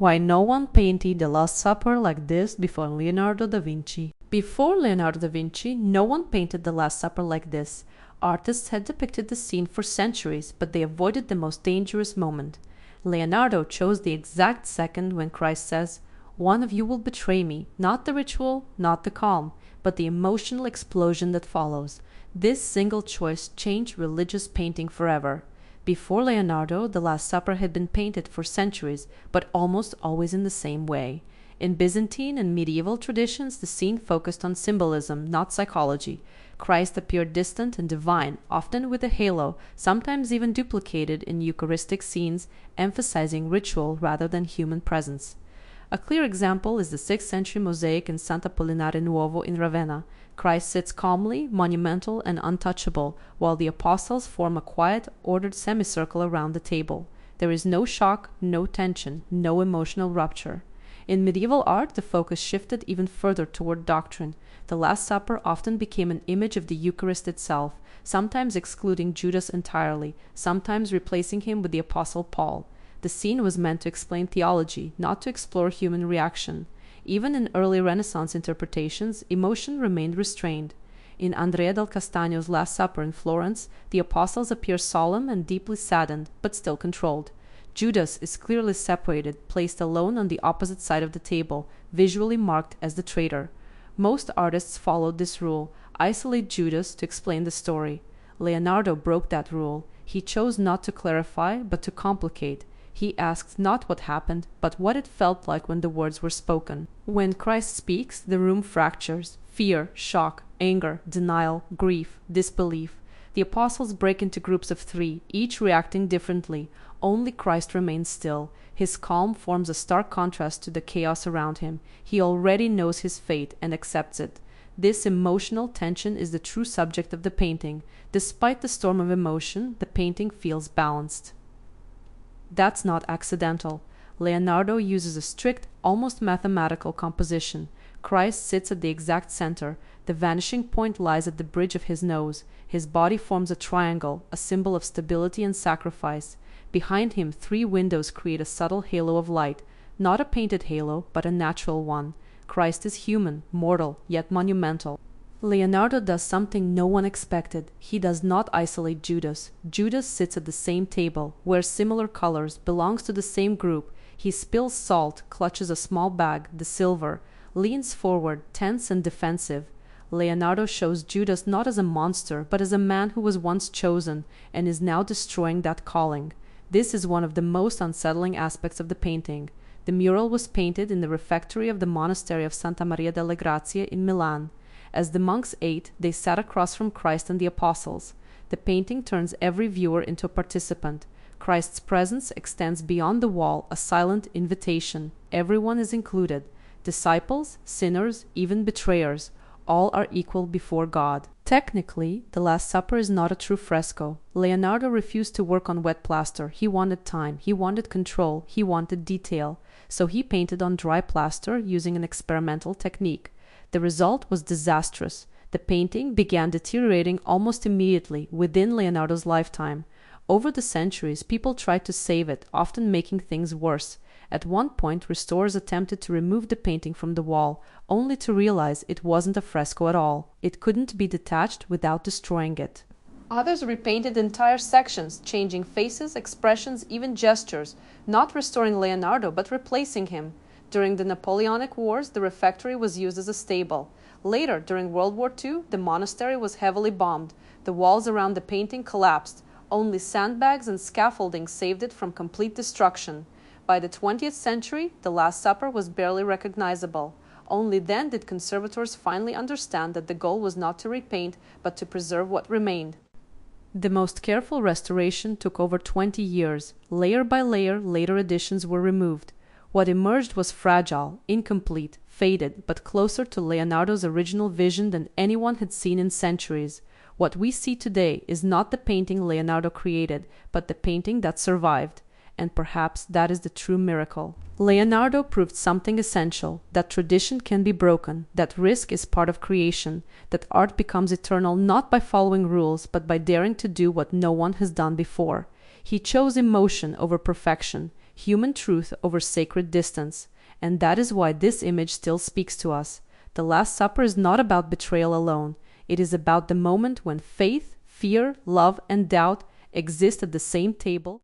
Why no one painted the Last Supper like this before Leonardo da Vinci. Before Leonardo da Vinci, no one painted the Last Supper like this. Artists had depicted the scene for centuries, but they avoided the most dangerous moment. Leonardo chose the exact second when Christ says, "One of you will betray me," not the ritual, not the calm, but the emotional explosion that follows. This single choice changed religious painting forever. Before Leonardo, the Last Supper had been painted for centuries, but almost always in the same way. In Byzantine and medieval traditions, the scene focused on symbolism, not psychology. Christ appeared distant and divine, often with a halo, sometimes even duplicated in Eucharistic scenes, emphasizing ritual rather than human presence. A clear example is the 6th century mosaic in Sant'Apollinare Nuovo in Ravenna. Christ sits calmly, monumental, and untouchable, while the apostles form a quiet, ordered semicircle around the table. There is no shock, no tension, no emotional rupture. In medieval art, the focus shifted even further toward doctrine. The Last Supper often became an image of the Eucharist itself, sometimes excluding Judas entirely, sometimes replacing him with the Apostle Paul. The scene was meant to explain theology, not to explore human reaction. Even in early Renaissance interpretations, emotion remained restrained. In Andrea del Castagno's Last Supper in Florence, the apostles appear solemn and deeply saddened, but still controlled. Judas is clearly separated, placed alone on the opposite side of the table, visually marked as the traitor. Most artists followed this rule: isolate Judas to explain the story. Leonardo broke that rule. He chose not to clarify, but to complicate. He asked not what happened, but what it felt like when the words were spoken. When Christ speaks, the room fractures. Fear, shock, anger, denial, grief, disbelief. The apostles break into groups of 3, each reacting differently. Only Christ remains still. His calm forms a stark contrast to the chaos around him. He already knows his fate and accepts it. This emotional tension is the true subject of the painting. Despite the storm of emotion, the painting feels balanced. That's not accidental. Leonardo uses a strict, almost mathematical composition. Christ sits at the exact center. The vanishing point lies at the bridge of his nose. His body forms a triangle, a symbol of stability and sacrifice. Behind him, 3 windows create a subtle halo of light, not a painted halo, but a natural one. Christ is human, mortal, yet monumental. Leonardo does something no one expected. He does not isolate Judas. Judas sits at the same table, wears similar colors, belongs to the same group. He spills salt, clutches a small bag, the silver, leans forward, tense and defensive. Leonardo shows Judas not as a monster, but as a man who was once chosen, and is now destroying that calling. This is one of the most unsettling aspects of the painting. The mural was painted in the refectory of the monastery of Santa Maria delle Grazie in Milan. As the monks ate, they sat across from Christ and the apostles. The painting turns every viewer into a participant. Christ's presence extends beyond the wall, a silent invitation. Everyone is included. Disciples, sinners, even betrayers. All are equal before God. Technically, the Last Supper is not a true fresco. Leonardo refused to work on wet plaster. He wanted time, he wanted control, he wanted detail. So he painted on dry plaster using an experimental technique. The result was disastrous. The painting began deteriorating almost immediately within Leonardo's lifetime. Over the centuries, people tried to save it, often making things worse. At one point, restorers attempted to remove the painting from the wall, only to realize it wasn't a fresco at all. It couldn't be detached without destroying it. Others repainted entire sections, changing faces, expressions, even gestures, not restoring Leonardo but replacing him. During the Napoleonic Wars, the refectory was used as a stable. Later, during World War II, the monastery was heavily bombed. The walls around the painting collapsed. Only sandbags and scaffolding saved it from complete destruction. By the 20th century, the Last Supper was barely recognizable. Only then did conservators finally understand that the goal was not to repaint, but to preserve what remained. The most careful restoration took over 20 years. Layer by layer, later editions were removed. What emerged was fragile, incomplete, faded, but closer to Leonardo's original vision than anyone had seen in centuries. What we see today is not the painting Leonardo created, but the painting that survived. And perhaps that is the true miracle. Leonardo proved something essential, that tradition can be broken, that risk is part of creation, that art becomes eternal not by following rules, but by daring to do what no one has done before. He chose emotion over perfection. human truth over sacred distance. And that is why this image still speaks to us. The Last Supper is not about betrayal alone. It is about the moment when faith, fear, love, and doubt exist at the same table.